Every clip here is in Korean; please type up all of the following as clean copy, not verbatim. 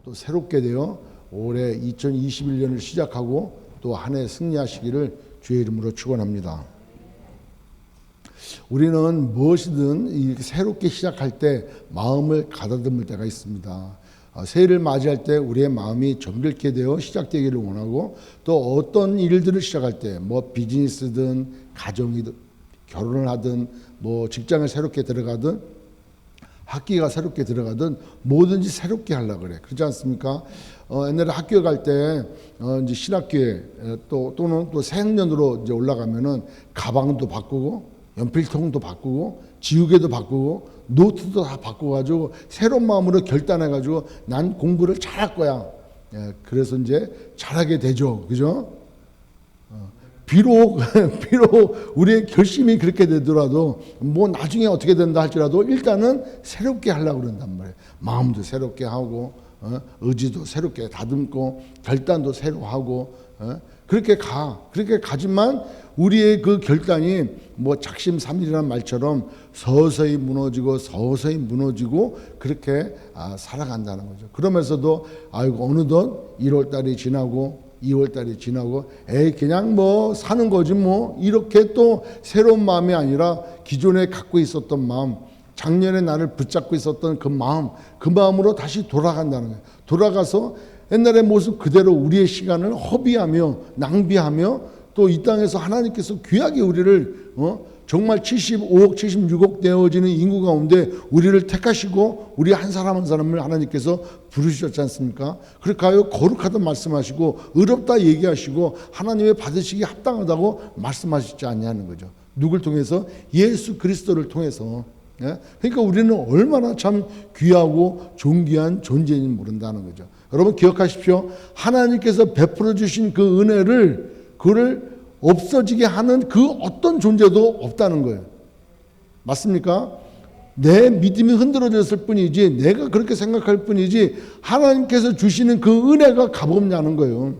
또 새롭게 되어 올해 2021년을 시작하고 또 한 해 승리하시기를 주의 이름으로 축원합니다. 우리는 무엇이든 이렇게 새롭게 시작할 때 마음을 가다듬을 때가 있습니다. 새해를 맞이할 때 우리의 마음이 정결케 되어 시작되기를 원하고, 또 어떤 일들을 시작할 때 뭐 비즈니스든 가정이든 결혼을 하든 뭐 직장을 새롭게 들어가든 학기가 새롭게 들어가든 뭐든지 새롭게 하려고 그래. 그렇지 않습니까? 옛날에 학교 갈 때 이제 신학교에 또는 또 새학년으로 이제 올라가면은 가방도 바꾸고 연필통도 바꾸고 지우개도 바꾸고 노트도 다 바꿔가지고 새로운 마음으로 결단해가지고 난 공부를 잘할 거야. 그래서 이제 잘하게 되죠. 그죠? 비록 우리의 결심이 그렇게 되더라도 뭐 나중에 어떻게 된다 할지라도 일단은 새롭게 하려고 그런단 말이에요. 마음도 새롭게 하고 의지도 새롭게 다듬고 결단도 새로 하고 그렇게 가지만 우리의 그 결단이 뭐 작심삼일이라는 말처럼 서서히 무너지고 그렇게 살아간다는 거죠. 그러면서도 아이고 어느덧 1월달이 지나고 2월달이 지나고 그냥 뭐 사는 거지 뭐 이렇게 또 새로운 마음이 아니라 기존에 갖고 있었던 마음, 작년에 나를 붙잡고 있었던 그 마음으로 다시 돌아간다는 거예요. 돌아가서 옛날의 모습 그대로 우리의 시간을 허비하며 낭비하며 또 이 땅에서 하나님께서 귀하게 우리를 정말 75억 76억 되어지는 인구 가운데 우리를 택하시고 우리 한 사람 한 사람을 하나님께서 부르셨지 않습니까? 그렇게 하여 거룩하다 말씀하시고 의롭다 얘기하시고 하나님의 받으시기 합당하다고 말씀하시지 않냐는 거죠. 누굴 통해서? 예수 그리스도를 통해서. 그러니까 우리는 얼마나 참 귀하고 존귀한 존재인지 모른다는 거죠. 여러분 기억하십시오. 하나님께서 베풀어 주신 그 은혜를 그를 없어지게 하는 그 어떤 존재도 없다는 거예요. 맞습니까? 내 믿음이 흔들어졌을 뿐이지 내가 그렇게 생각할 뿐이지 하나님께서 주시는 그 은혜가 값없냐는 거예요.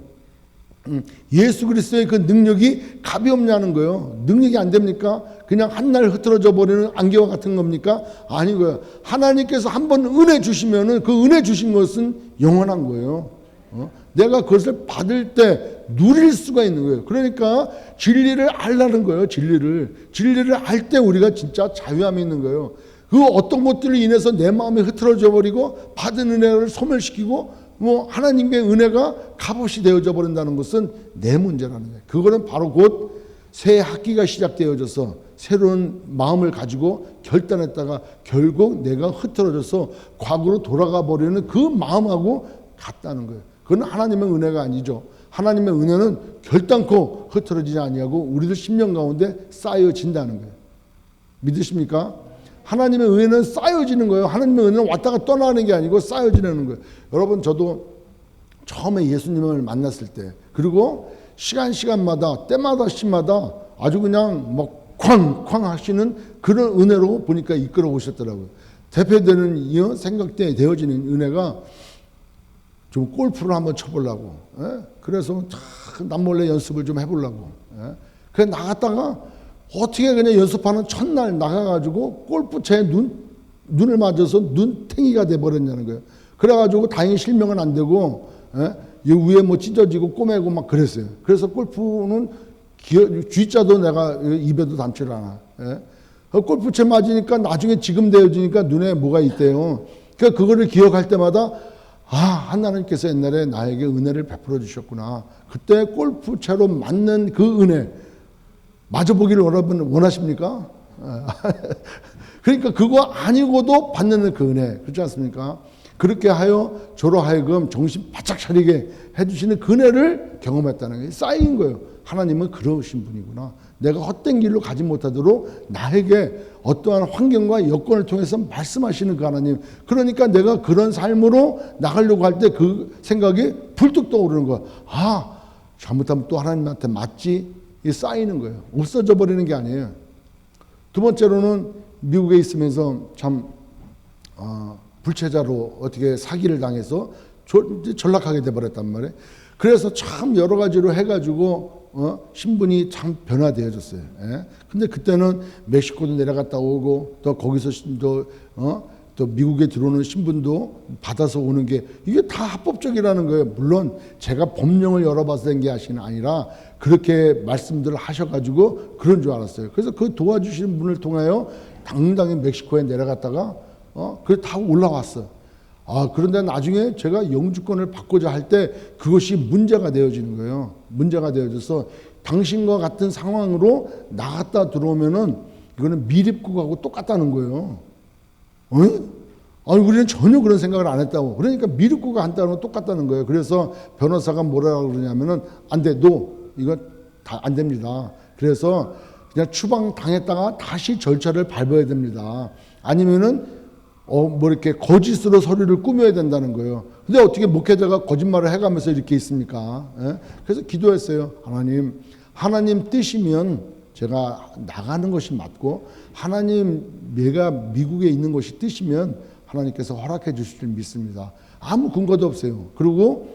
예수 그리스도의 그 능력이 값이 없냐는 거예요. 능력이 안 됩니까? 그냥 한날 흐트러져 버리는 안개와 같은 겁니까? 아니고요. 하나님께서 한번 은혜 주시면은 그 은혜 주신 것은 영원한 거예요. 내가 그것을 받을 때 누릴 수가 있는 거예요. 그러니까 진리를 알라는 거예요. 진리를 알 때 우리가 진짜 자유함이 있는 거예요. 그 어떤 것들로 인해서 내 마음이 흐트러져 버리고 받은 은혜를 소멸시키고 뭐 하나님의 은혜가 값없이 되어져 버린다는 것은 내 문제라는 거예요. 그거는 바로 곧 새 학기가 시작되어져서 새로운 마음을 가지고 결단했다가 결국 내가 흐트러져서 과거로 돌아가 버리는 그 마음하고 같다는 거예요. 그건 하나님의 은혜가 아니죠. 하나님의 은혜는 결단코 흐트러지지 아니하고 우리들 심령 가운데 쌓여진다는 거예요. 믿으십니까? 하나님의 은혜는 쌓여지는 거예요. 하나님의 은혜는 왔다가 떠나는 게 아니고 쌓여지는 거예요. 여러분 저도 처음에 예수님을 만났을 때 그리고 시간마다 때마다 시마다 아주 그냥 막 쾅쾅 하시는 그런 은혜로 보니까 이끌어 오셨더라고요. 대표되는 생각대 되어지는 은혜가 좀 골프를 한번 쳐보려고. 그래서 남몰래 연습을 좀 해보려고. 그래 나갔다가 어떻게 그냥 연습하는 첫날 나가가지고 골프채에 눈을 맞아서 눈탱이가 돼버렸냐는 거예요. 그래가지고 다행히 실명은 안 되고 위에 뭐 찢어지고 꼬매고 막 그랬어요. 그래서 골프는 G자도 내가 입에도 담지를 않아. 골프채 맞으니까 나중에 지금 되어지니까 눈에 뭐가 있대요. 그러니까 그거를 기억할 때마다 하나님께서 옛날에 나에게 은혜를 베풀어 주셨구나. 그때 골프채로 맞는 그 은혜 맞아보기를 여러분 원하십니까? 그러니까 그거 아니고도 받는 그 은혜 그렇지 않습니까? 그렇게 하여 저로 하여금 정신 바짝 차리게 해주시는 그 은혜를 경험했다는 게 쌓인 거예요. 하나님은 그러신 분이구나. 내가 헛된 길로 가지 못하도록 나에게 어떠한 환경과 여건을 통해서 말씀하시는 그 하나님. 그러니까 내가 그런 삶으로 나가려고 할 때 그 생각이 불뚝 떠오르는 거야. 잘못하면 또 하나님한테 맞지? 이게 쌓이는 거예요. 없어져 버리는 게 아니에요. 두 번째로는 미국에 있으면서 참 불체자로 어떻게 사기를 당해서 전락하게 돼버렸단 말이에요. 그래서 참 여러 가지로 해가지고 신분이 참 변화되어졌어요. 근데 그때는 멕시코도 내려갔다 오고 또 거기서 또 또 미국에 들어오는 신분도 받아서 오는 게 이게 다 합법적이라는 거예요. 물론 제가 법령을 열어봐서 된 게 아니라 그렇게 말씀들을 하셔가지고 그런 줄 알았어요. 그래서 그 도와주시는 분을 통하여 당당히 멕시코에 내려갔다가 그래 다 올라왔어. 그런데 나중에 제가 영주권을 받고자 할 때 그것이 문제가 되어지는 거예요. 문제가 되어져서 당신과 같은 상황으로 나갔다 들어오면은 이거는 미립국하고 똑같다는 거예요. 우리는 전혀 그런 생각을 안 했다고. 그러니까 미립국가 한다는 건 똑같다는 거예요. 그래서 변호사가 뭐라고 그러냐면은 안 돼, 이거 다 안 됩니다. 그래서 그냥 추방 당했다가 다시 절차를 밟아야 됩니다. 아니면은 이렇게 거짓으로 서류를 꾸며야 된다는 거예요. 근데 어떻게 목회자가 거짓말을 해가면서 이렇게 있습니까? 예? 그래서 기도했어요. 하나님 뜻이면 제가 나가는 것이 맞고, 내가 미국에 있는 것이 뜻이면 하나님께서 허락해 주실 줄 믿습니다. 아무 근거도 없어요. 그리고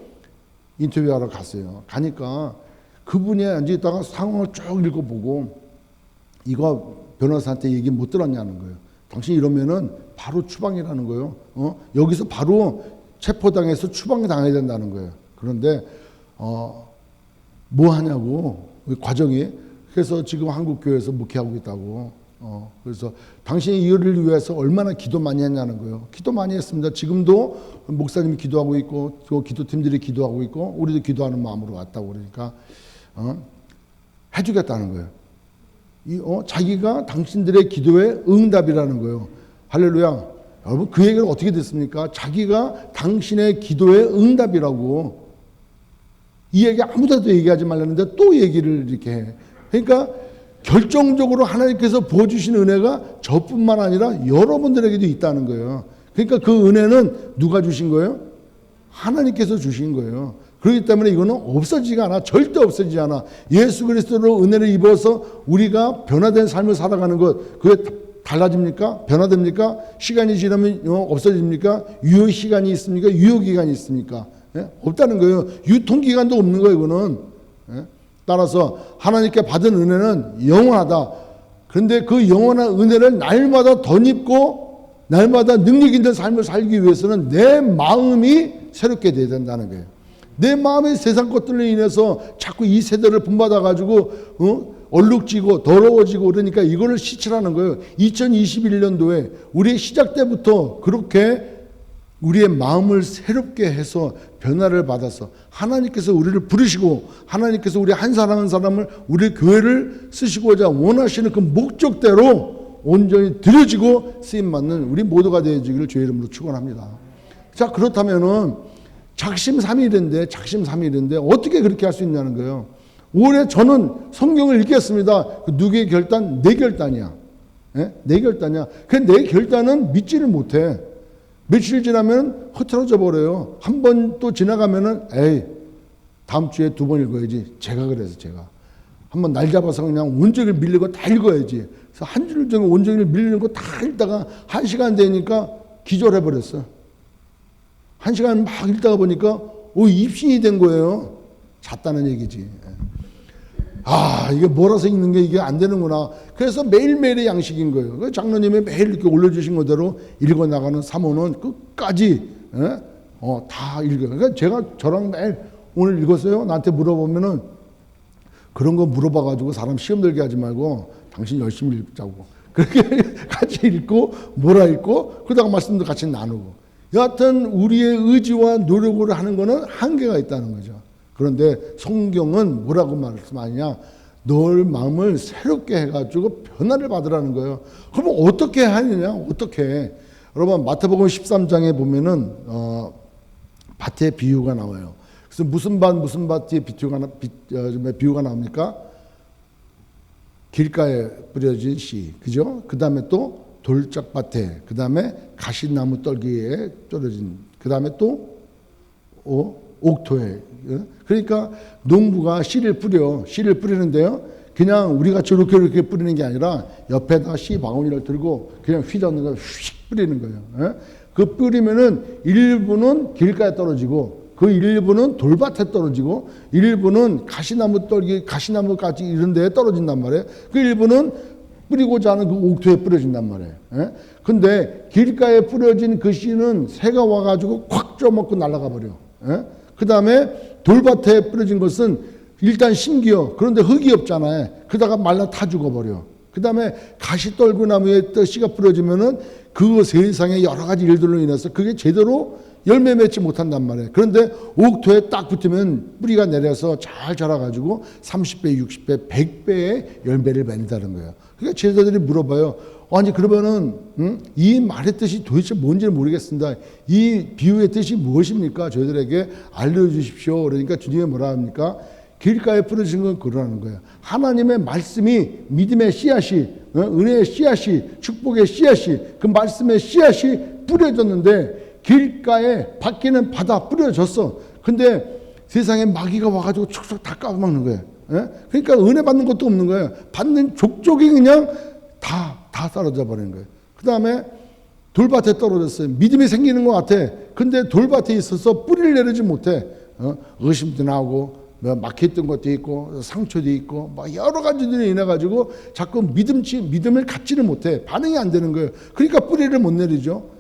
인터뷰하러 갔어요. 가니까 그분이 앉아있다가 상황을 쭉 읽어보고, 이거 변호사한테 얘기 못 들었냐는 거예요. 당신 이러면은 바로 추방이라는 거예요. 여기서 바로 체포당해서 추방당해야 된다는 거예요. 그런데 뭐 하냐고, 과정이. 그래서 지금 한국교회에서 목회하고 있다고. 그래서 당신이 이를 위해서 얼마나 기도 많이 했냐는 거예요. 기도 많이 했습니다. 지금도 목사님이 기도하고 있고, 또 기도팀들이 기도하고 있고, 우리도 기도하는 마음으로 왔다고 그러니까 해주겠다는 거예요. 자기가 당신들의 기도의 응답이라는 거예요. 할렐루야. 여러분, 그 얘기를 어떻게 듣습니까? 자기가 당신의 기도의 응답이라고. 이 얘기 아무데도 얘기하지 말라는데 또 얘기를 이렇게 해. 그러니까 결정적으로 하나님께서 부어주신 은혜가 저뿐만 아니라 여러분들에게도 있다는 거예요. 그러니까 그 은혜는 누가 주신 거예요? 하나님께서 주신 거예요. 그렇기 때문에 이거는 없어지지가 않아. 절대 없어지지 않아. 예수 그리스도로 은혜를 입어서 우리가 변화된 삶을 살아가는 것, 그게 달라집니까? 변화됩니까? 시간이 지나면 없어집니까? 유효 시간이 있습니까? 유효 기간이 있습니까? 없다는 거예요. 유통기간도 없는 거예요, 이거는. 따라서 하나님께 받은 은혜는 영원하다. 그런데 그 영원한 은혜를 날마다 덧입고 날마다 능력 있는 삶을 살기 위해서는 내 마음이 새롭게 돼야 된다는 거예요. 내 마음의 세상 것들로 인해서 자꾸 이 세대를 본받아가지고 얼룩지고 더러워지고 그러니까 이거를 시칠하는 거예요. 2021년도에 우리의 시작 때부터 그렇게 우리의 마음을 새롭게 해서 변화를 받아서 하나님께서 우리를 부르시고 하나님께서 우리 한 사람 한 사람을 우리 교회를 쓰시고자 원하시는 그 목적대로 온전히 드려지고 쓰임받는 우리 모두가 되어지기를 주의 이름으로 축원합니다. 자, 그렇다면은 작심삼일인데 어떻게 그렇게 할 수 있냐는 거예요. 올해 저는 성경을 읽겠습니다. 누구의 결단? 내 결단이야. 내 결단이야. 그 내 결단은 믿지를 못해. 며칠 지나면 흐트러져 버려요. 한 번 또 지나가면은 다음 주에 2번 읽어야지. 제가 한번 날 잡아서 그냥 온종일 밀리고 다 읽어야지. 그래서 한 줄 정도 온종일 밀리는 거 다 읽다가 1시간 되니까 기절해 버렸어. 1시간 막 읽다가 보니까 입신이 된 거예요. 잤다는 얘기지. 이게 몰아서 읽는 게 이게 안 되는구나. 그래서 매일매일의 양식인 거예요. 장로님이 매일 이렇게 올려주신 거대로 읽어나가는 사모는 끝까지 다 읽어요. 그러니까 저랑 매일 오늘 읽었어요? 나한테 물어보면은 그런 거 물어봐가지고 사람 시험 들게 하지 말고 당신 열심히 읽자고. 그렇게 같이 읽고 몰아 읽고 그러다가 말씀도 같이 나누고. 여하튼 우리의 의지와 노력으로 하는 거는 한계가 있다는 거죠. 그런데 성경은 뭐라고 말씀하느냐? 널 마음을 새롭게 해가지고 변화를 받으라는 거예요. 그러면 어떻게 하느냐? 어떻게? 여러분 마태복음 13장에 보면은 밭의 비유가 나와요. 그래서 무슨 밭의 비유가 나옵니까? 길가에 뿌려진 씨, 그죠? 그 다음에 또 돌짝밭에, 그 다음에 가시나무 떨기에 떨어진, 그 다음에 또 옥토에. 그러니까 농부가 씨를 뿌리는데요. 그냥 우리가 이렇게 뿌리는 게 아니라 옆에다 씨 바구니를 들고 그냥 휘젓는 휙 뿌리는 거예요. 그 뿌리면은 일부는 길가에 떨어지고 그 일부는 돌밭에 떨어지고 일부는 가시나무까지 이런 데에 떨어진단 말이에요. 그 일부는 뿌리고자 하는 그 옥토에 뿌려진단 말이에요. 예? 근데 길가에 뿌려진 그 씨는 새가 와가지고 콱 쪼먹고 날아가 버려. 예? 그 다음에 돌밭에 뿌려진 것은 일단 심기어. 그런데 흙이 없잖아요. 그러다가 말라 타 죽어버려. 그 다음에 가시떨구나무에 또 씨가 뿌려지면은 그 세상의 여러 가지 일들로 인해서 그게 제대로 열매 맺지 못한단 말이에요. 그런데 옥토에 딱 붙으면 뿌리가 내려서 잘 자라가지고 30배, 60배, 100배의 열매를 맺는다는 거예요. 그러니까 제자들이 물어봐요. 아니 그러면은 이 말의 뜻이 도대체 뭔지를 모르겠습니다. 이 비유의 뜻이 무엇입니까? 저희들에게 알려주십시오. 그러니까 주님이 뭐라 합니까? 길가에 뿌려진 건 그러라는 거예요. 하나님의 말씀이 믿음의 씨앗이, 은혜의 씨앗이, 축복의 씨앗이, 그 말씀의 씨앗이 뿌려졌는데 길가에 밖에는 바다 뿌려졌어. 근데 세상에 마귀가 와가지고 촉촉 다 까먹는 거예요. 그러니까 은혜 받는 것도 없는 거예요. 받는 족족이 그냥 다 떨어져 버리는 거예요. 그 다음에 돌밭에 떨어졌어요. 믿음이 생기는 것 같아. 근데 돌밭에 있어서 뿌리를 내리지 못해. 의심도 나오고 막혔던 것도 있고 상처도 있고 뭐 여러 가지들이 인해 가지고 자꾸 믿음을 갖지를 못해. 반응이 안 되는 거예요. 그러니까 뿌리를 못 내리죠.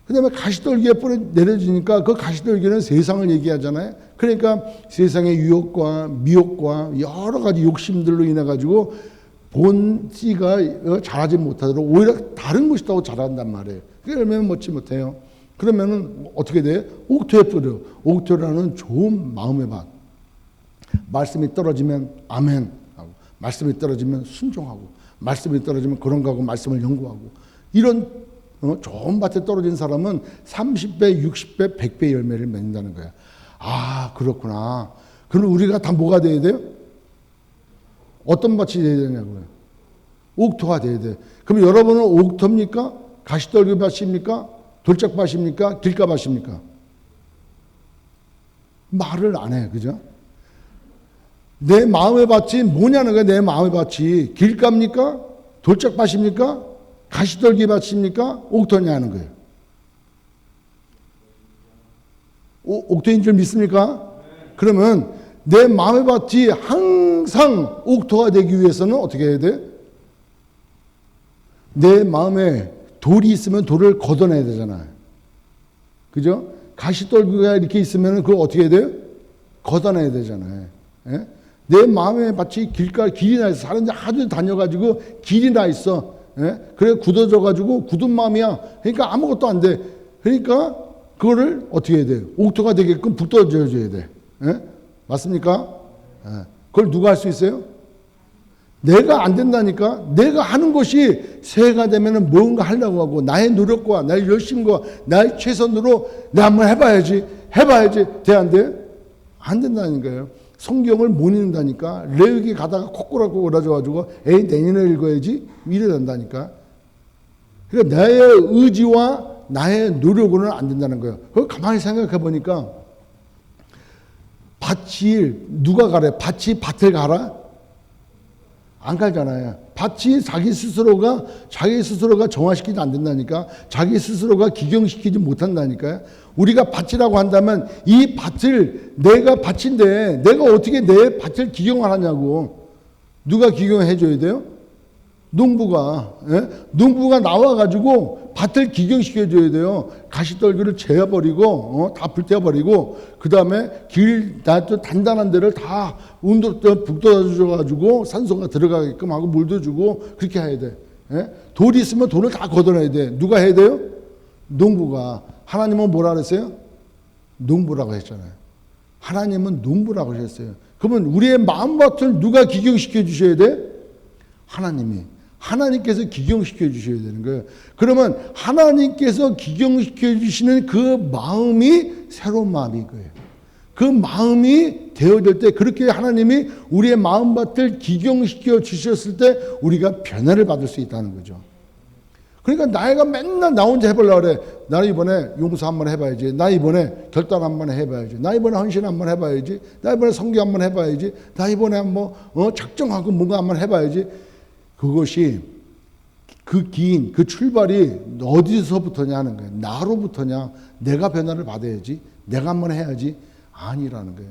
그 다음에 가시떨기에 뿌리 내려지니까 그 가시떨기는 세상을 얘기하잖아요. 그러니까 세상의 유혹과 미혹과 여러 가지 욕심들로 인해 가지고 본 씨가 자라지 못하도록 오히려 다른 것이 더 자란단 말이에요. 그게 열매는 먹지 못해요. 그러면은 어떻게 돼요? 옥토에 뿌려. 옥토라는 좋은 마음의 밭. 말씀이 떨어지면 아멘 하고, 말씀이 떨어지면 순종하고, 말씀이 떨어지면 그런 거 하고 말씀을 연구하고, 이런 좋은 밭에 떨어진 사람은 30배, 60배, 100배 열매를 맺는다는 거야. 아, 그렇구나. 그럼 우리가 다 뭐가 돼야 돼요? 어떤 밭이 돼야 되냐고요? 옥토가 돼야 돼. 그럼 여러분은 옥토입니까? 가시떨기 밭입니까? 돌짝밭입니까? 길가밭입니까? 말을 안 해. 그죠? 내 마음의 밭이 뭐냐는 거야. 내 마음의 밭이 길가입니까? 돌짝밭입니까? 가시떨기 밭입니까? 옥토냐는 거예요. 옥토인 줄 믿습니까? 그러면 내 마음의 밭이 항상 옥토가 되기 위해서는 어떻게 해야 돼? 내 마음에 돌이 있으면 돌을 걷어내야 되잖아요. 그죠? 가시떨기가 이렇게 있으면 그걸 어떻게 해야 돼요? 걷어내야 되잖아요. 예? 내 마음의 밭이 길이 나 있어. 사람들이 하도 다녀가지고 길이 나 있어. 예? 그래 굳어져가지고 굳은 마음이야. 그러니까 아무것도 안 돼. 그러니까 그거를 어떻게 해야 돼요? 옥토가 되게끔 붙어줘야 돼. 예? 맞습니까? 예. 그걸 누가 할 수 있어요? 내가 안 된다니까. 내가 하는 것이 새해가 되면은 뭔가 하려고 하고 나의 노력과 나의 열심과 나의 최선으로 내가 한번 해봐야지 돼 안 돼? 안 된다니까요. 성경을 못 읽는다니까. 레위기 가다가 코꼬락코꼬라져가지고 에이 내년에 읽어야지 이래 된다니까. 그러니까 나의 의지와 나의 노력으로는 안 된다는 거예요. 그걸 가만히 생각해 보니까 밭이 누가 가래? 밭이 밭을 갈아? 안 갈잖아요. 밭이 자기 스스로가 정화시키지 안 된다니까. 자기 스스로가 기경시키지 못한다니까요. 우리가 밭이라고 한다면 이 밭을 내가 밭인데 내가 어떻게 내 밭을 기경을 하냐고. 누가 기경해 줘야 돼요? 농부가. 예? 농부가 나와가지고 밭을 기경시켜 줘야 돼요. 가시떨기를 재어버리고 다 불태워버리고 그 다음에 또 단단한 데를 다 북돋아줘가지고 산소가 들어가게끔 하고 물도 주고 그렇게 해야 돼. 예? 돌이 있으면 돌을 다 걷어내야 돼. 누가 해야 돼요? 농부가. 하나님은 뭐라 그랬어요? 농부라고 했잖아요. 하나님은 농부라고 하셨어요. 그러면 우리의 마음밭을 누가 기경시켜 주셔야 돼? 하나님께서 기경시켜 주셔야 되는 거예요. 그러면 하나님께서 기경시켜 주시는 그 마음이 새로운 마음인 거예요. 그 마음이 되어질 때 그렇게 하나님이 우리의 마음밭을 기경시켜 주셨을 때 우리가 변화를 받을 수 있다는 거죠. 그러니까 나이가 맨날 나 혼자 해보려고 그래. 나 이번에 용서 한번 해봐야지. 나 이번에 결단 한번 해봐야지. 나 이번에 헌신 한번 해봐야지. 나 이번에 성교 한번 해봐야지. 나 이번에 한번 작정하고 뭔가 한번 해봐야지. 그것이 그 기인, 그 출발이 어디서부터냐 하는 거예요. 나로부터냐. 내가 변화를 받아야지. 내가 한번 해야지. 아니라는 거예요.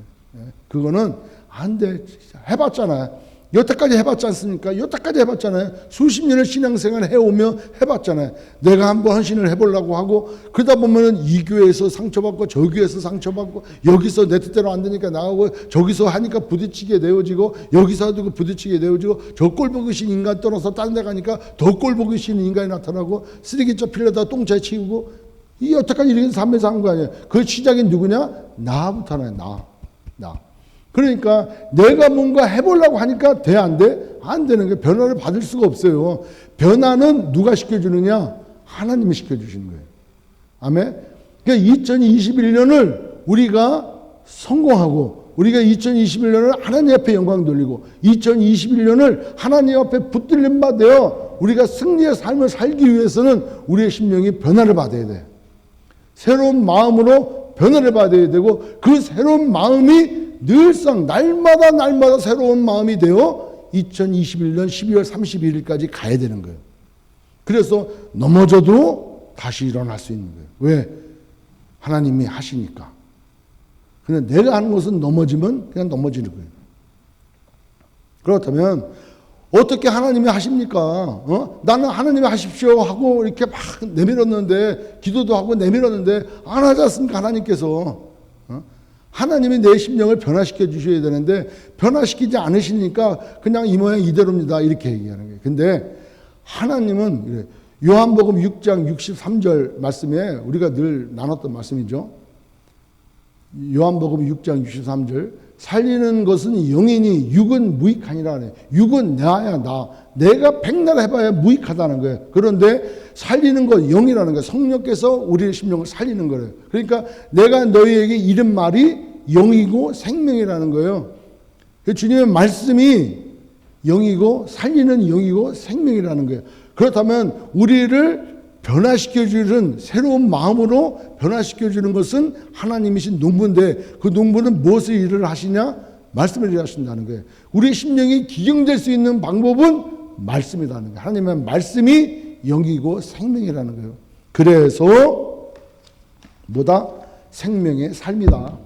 그거는 안 돼. 해봤잖아요. 여태까지 해봤지 않습니까? 여태까지 해봤잖아요. 수십 년을 신앙생활 해오며 해봤잖아요. 내가 한번 헌신을 해보려고 하고 그러다 보면은 이 교회에서 상처받고 저 교회에서 상처받고 여기서 내 뜻대로 안 되니까 나가고 저기서 하니까 부딪히게 되어지고 여기서 하도 부딪히게 되어지고 저 꼴보기신 인간 떠나서 딴 데 가니까 더 꼴보기신 인간이 나타나고 쓰레기째 필려다 똥차에 치우고 이 여태까지 이렇게 삶에서 한 거 아니에요. 그 시작이 누구냐? 나부터 하나요. 나. 그러니까 내가 뭔가 해보려고 하니까 돼, 안 돼? 안 되는 거예요. 변화를 받을 수가 없어요. 변화는 누가 시켜주느냐? 하나님이 시켜주시는 거예요. 아멘? 그러니까 2021년을 우리가 성공하고 우리가 2021년을 하나님 앞에 영광 돌리고 2021년을 하나님 앞에 붙들림 받아 우리가 승리의 삶을 살기 위해서는 우리의 심령이 변화를 받아야 돼요. 새로운 마음으로 변화를 받아야 되고 그 새로운 마음이 늘상 날마다 새로운 마음이 되어 2021년 12월 31일까지 가야 되는 거예요. 그래서 넘어져도 다시 일어날 수 있는 거예요. 왜? 하나님이 하시니까. 그냥 내가 하는 것은 넘어지면 그냥 넘어지는 거예요. 그렇다면 어떻게 하나님이 하십니까? 나는 하나님이 하십시오 하고 이렇게 막 내밀었는데 기도도 하고 내밀었는데 안 하지 않습니까? 하나님께서. 하나님이 내 심령을 변화시켜 주셔야 되는데 변화시키지 않으시니까 그냥 이 모양 이대로입니다. 이렇게 얘기하는 거예요. 근데 하나님은 이래. 요한복음 6장 63절 말씀에 우리가 늘 나눴던 말씀이죠. 요한복음 6장 63절 살리는 것은 영이니 육은 무익하니라. 육은 나야 나. 내가 백날 해봐야 무익하다는 거예요. 그런데 살리는 것 영이라는 거예요. 성령께서 우리의 심령을 살리는 거예요. 그러니까 내가 너희에게 이른 말이 영이고 생명이라는 거예요. 주님의 말씀이 영이고 살리는 영이고 생명이라는 거예요. 그렇다면 우리를 변화시켜주는 새로운 마음으로 변화시켜주는 것은 하나님이신 농부인데 그 농부는 무엇을 일을 하시냐? 말씀을 일하신다는 거예요. 우리의 심령이 기경될 수 있는 방법은 말씀이라는 거예요. 하나님의 말씀이 영이고 생명이라는 거예요. 그래서 뭐다? 생명의 삶이다.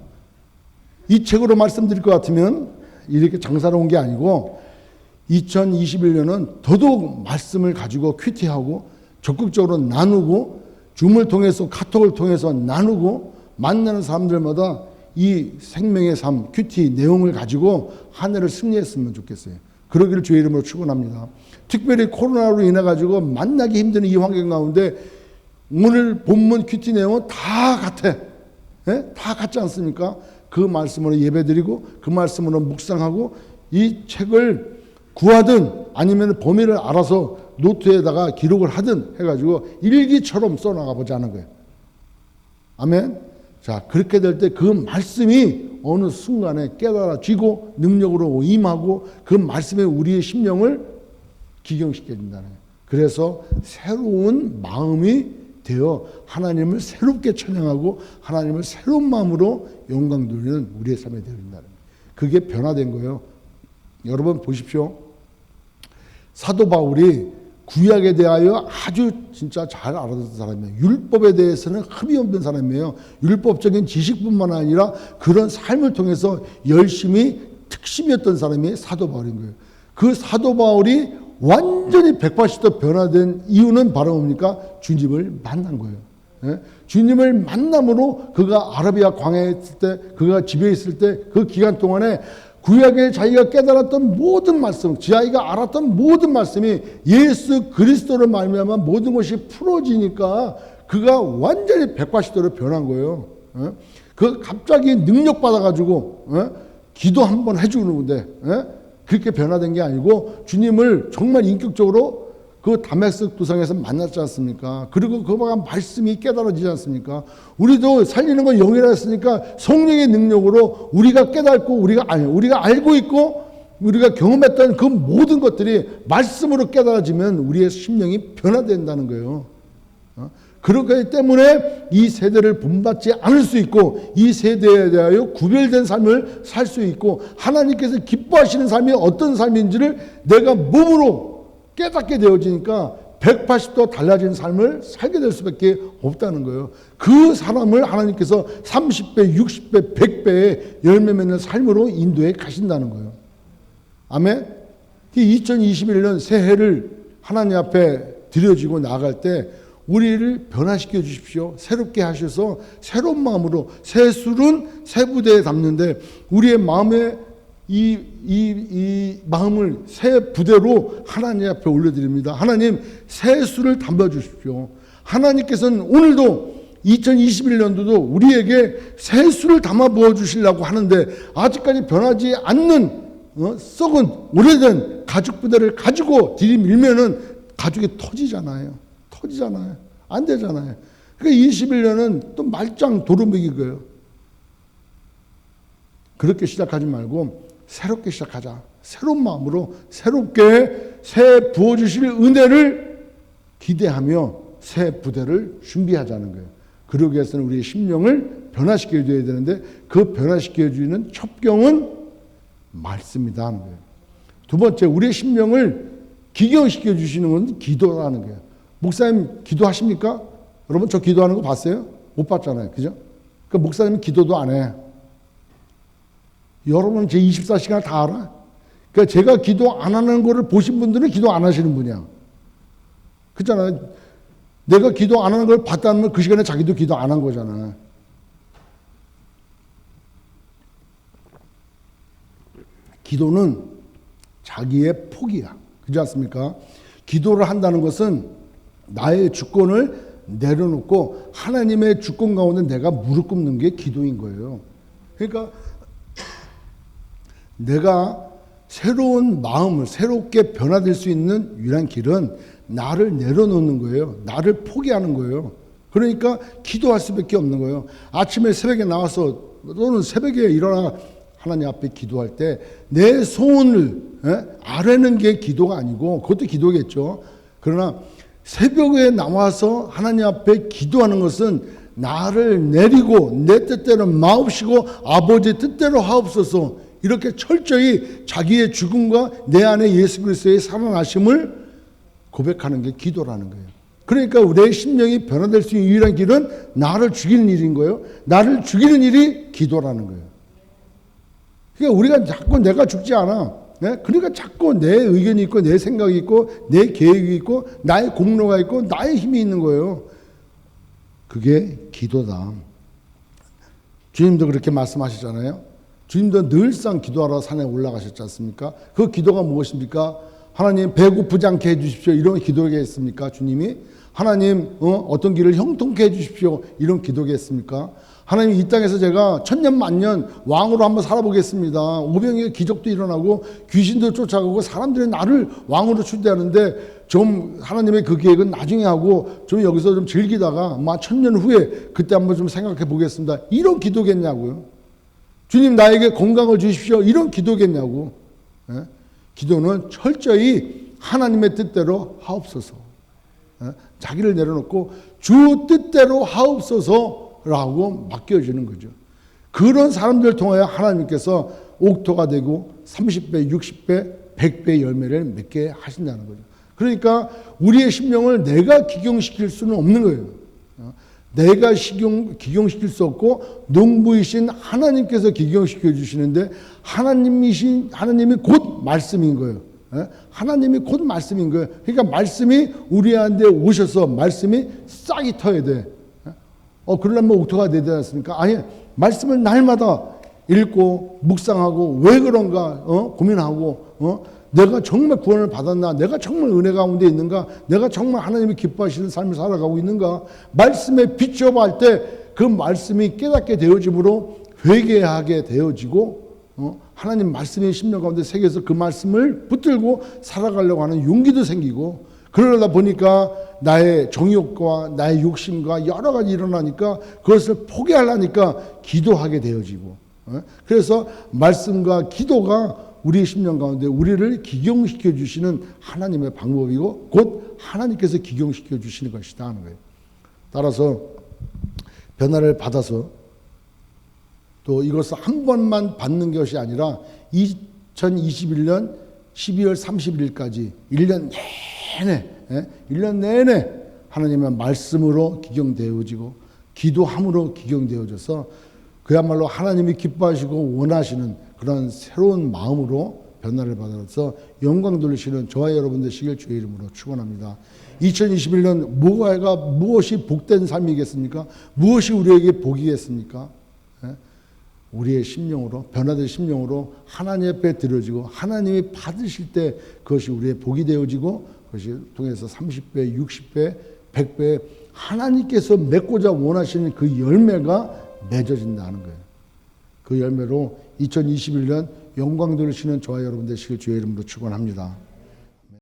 이 책으로 말씀드릴 것 같으면 이렇게 장사로 온 게 아니고 2021년은 더더욱 말씀을 가지고 큐티하고 적극적으로 나누고 줌을 통해서 카톡을 통해서 나누고 만나는 사람들마다 이 생명의 삶 큐티 내용을 가지고 한 해를 승리했으면 좋겠어요. 그러기를 주의 이름으로 축원합니다. 특별히 코로나로 인해 가지고 만나기 힘든 이 환경 가운데 오늘 본문 큐티 내용은 다 같아. 예? 다 같지 않습니까? 그 말씀으로 예배드리고 그 말씀으로 묵상하고 이 책을 구하든 아니면 범위를 알아서 노트에다가 기록을 하든 해가지고 일기처럼 써나가 보자는 거예요. 아멘. 자, 그렇게 될 때 그 말씀이 어느 순간에 깨달아지고 능력으로 임하고 그 말씀에 우리의 심령을 기경시켜준다는 거예요. 그래서 새로운 마음이 되어 하나님을 새롭게 찬양하고 하나님을 새로운 마음으로 영광 돌리는 우리의 삶이 되어진다는 거예요. 그게 변화된 거예요. 여러분 보십시오. 사도 바울이 구약에 대하여 아주 진짜 잘 알아듣는 사람이에요. 율법에 대해서는 흠이 없는 사람이에요. 율법적인 지식뿐만 아니라 그런 삶을 통해서 열심히 특심이었던 사람이 사도 바울인 거예요. 그 사도 바울이 완전히 180도 변화된 이유는 바로 뭡니까? 주님을 만난 거예요. 예? 주님을 만남으로 그가 아라비아 광야에 있을 때, 그가 집에 있을 때 그 기간 동안에 구약에 자기가 깨달았던 모든 말씀, 자기가 알았던 모든 말씀이 예수 그리스도를 말미암아 모든 것이 풀어지니까 그가 완전히 180도로 변한 거예요. 그 갑자기 능력 받아가지고 기도 한번 해주는데 그렇게 변화된 게 아니고 주님을 정말 인격적으로 그 다메섹 도상에서 만났지 않습니까? 그리고 그가 말씀이 깨달아지지 않습니까? 우리도 살리는 건 영이라 했으니까 성령의 능력으로 우리가 깨닫고 우리가 알고 있고 우리가 경험했던 그 모든 것들이 말씀으로 깨달아지면 우리의 심령이 변화된다는 거예요. 그렇기 때문에 이 세대를 본받지 않을 수 있고 이 세대에 대하여 구별된 삶을 살 수 있고 하나님께서 기뻐하시는 삶이 어떤 삶인지를 내가 몸으로 깨닫게 되어지니까 180도 달라진 삶을 살게 될 수밖에 없다는 거예요. 그 사람을 하나님께서 30배, 60배, 100배의 열매 맺는 삶으로 인도해 가신다는 거예요. 아멘? 2021년 새해를 하나님 앞에 드려지고 나갈 때 우리를 변화시켜 주십시오. 새롭게 하셔서 새로운 마음으로 새 술은 새 부대에 담는데 우리의 마음에 이 마음을 새 부대로 하나님 앞에 올려드립니다. 하나님 새 술을 담아 주십시오. 하나님께서는 오늘도 2021년도도 우리에게 새 술을 담아 부어 주시려고 하는데 아직까지 변하지 않는 썩은 오래된 가죽 부대를 가지고 들이밀면은 가죽이 터지잖아요. 안 되잖아요. 그러니까 21년은 또 말짱 도루묵이 거예요. 그렇게 시작하지 말고 새롭게 시작하자. 새로운 마음으로 새롭게 새 부어주실 은혜를 기대하며 새 부대를 준비하자는 거예요. 그러기 위해서는 우리의 심령을 변화시켜줘야 되는데 그 변화시켜주는 첩경은 말씀이다 하는 거예요. 두 번째, 우리의 심령을 기경시켜 주시는 건 기도라는 거예요. 목사님 기도하십니까? 여러분 저 기도하는 거 봤어요? 못 봤잖아요. 그죠? 그러니까 목사님은 기도도 안 해. 여러분은 제 24시간을 다 알아? 그러니까 제가 기도 안 하는 거를 보신 분들은 기도 안 하시는 분이야. 그렇잖아요. 내가 기도 안 하는 걸 봤다면 그 시간에 자기도 기도 안 한 거잖아. 기도는 자기의 포기야. 그렇지 않습니까? 기도를 한다는 것은 나의 주권을 내려놓고 하나님의 주권 가운데 내가 무릎 꿇는 게 기도인 거예요. 그러니까 내가 새로운 마음을 새롭게 변화될 수 있는 유일한 길은 나를 내려놓는 거예요. 나를 포기하는 거예요. 그러니까 기도할 수밖에 없는 거예요. 아침에 새벽에 나와서 또는 새벽에 일어나 하나님 앞에 기도할 때 내 소원을 아뢰는 게 기도가 아니고 그것도 기도겠죠. 그러나 새벽에 나와서 하나님 앞에 기도하는 것은 나를 내리고 내 뜻대로 마옵시고 아버지의 뜻대로 하옵소서 이렇게 철저히 자기의 죽음과 내 안에 예수 그리스도의 살아나심을 고백하는 게 기도라는 거예요. 그러니까 내 심령이 변화될 수 있는 유일한 길은 나를 죽이는 일인 거예요. 나를 죽이는 일이 기도라는 거예요. 그러니까 우리가 자꾸 내가 죽지 않아. 그러니까 자꾸 내 의견이 있고 내 생각이 있고 내 계획이 있고 나의 공로가 있고 나의 힘이 있는 거예요. 그게 기도다. 주님도 그렇게 말씀하시잖아요. 주님도 늘상 기도하러 산에 올라가셨지 않습니까? 그 기도가 무엇입니까? 하나님 배고프지 않게 해주십시오. 이런 기도겠습니까? 주님이 하나님 어떤 길을 형통케 해주십시오. 이런 기도겠습니까? 하나님 이 땅에서 제가 천년 만년 왕으로 한번 살아보겠습니다. 오병이의 기적도 일어나고 귀신도 쫓아가고 사람들이 나를 왕으로 추대하는데 좀 하나님의 그 계획은 나중에 하고 좀 여기서 좀 즐기다가 아마 천년 후에 그때 한번 좀 생각해 보겠습니다. 이런 기도겠냐고요. 주님 나에게 건강을 주십시오. 이런 기도겠냐고. 기도는 철저히 하나님의 뜻대로 하옵소서. 자기를 내려놓고 주 뜻대로 하옵소서라고 맡겨주는 거죠. 그런 사람들을 통하여 하나님께서 옥토가 되고 30배, 60배, 100배 열매를 맺게 하신다는 거죠. 그러니까 우리의 심령을 내가 기경시킬 수는 없는 거예요. 내가 기경시킬 수 없고 농부이신 하나님께서 기경시켜 주시는데 하나님이 곧 말씀인 거예요. 하나님이 곧 말씀인 거예요. 그러니까 말씀이 우리한테 오셔서 말씀이 싹이 터야 돼. 그러려면 옥토가 되지 않습니까? 아니, 말씀을 날마다 읽고 묵상하고 왜 그런가 고민하고 내가 정말 구원을 받았나? 내가 정말 은혜 가운데 있는가? 내가 정말 하나님이 기뻐하시는 삶을 살아가고 있는가? 말씀에 비춰볼 때 그 말씀이 깨닫게 되어짐으로 회개하게 되어지고 하나님 말씀이 심령 가운데 새겨서 그 말씀을 붙들고 살아가려고 하는 용기도 생기고 그러다 보니까 나의 정욕과 나의 욕심과 여러 가지 일어나니까 그것을 포기하려니까 기도하게 되어지고 그래서 말씀과 기도가 우리의 심령 가운데 우리를 기경시켜 주시는 하나님의 방법이고 곧 하나님께서 기경시켜 주시는 것이다 하는 거예요. 따라서 변화를 받아서 또 이것을 한 번만 받는 것이 아니라 2021년 12월 31일까지 1년 내내 하나님의 말씀으로 기경되어지고 기도함으로 기경되어져서 그야말로 하나님이 기뻐하시고 원하시는 그런 새로운 마음으로 변화를 받아서 영광 돌리시는 저와 여러분 되시길 주의 이름으로 축원합니다. 2021년 무엇이 복된 삶이겠습니까? 무엇이 우리에게 복이겠습니까? 우리의 심령으로, 변화된 심령으로 하나님 앞에 드려지고 하나님이 받으실 때 그것이 우리의 복이 되어지고 그것이 통해서 30배, 60배, 100배 하나님께서 맺고자 원하시는 그 열매가 맺어진다는 거예요. 그 열매로 2021년 영광 돌리시는 저와 여러분 되시길 주의 이름으로 축원합니다.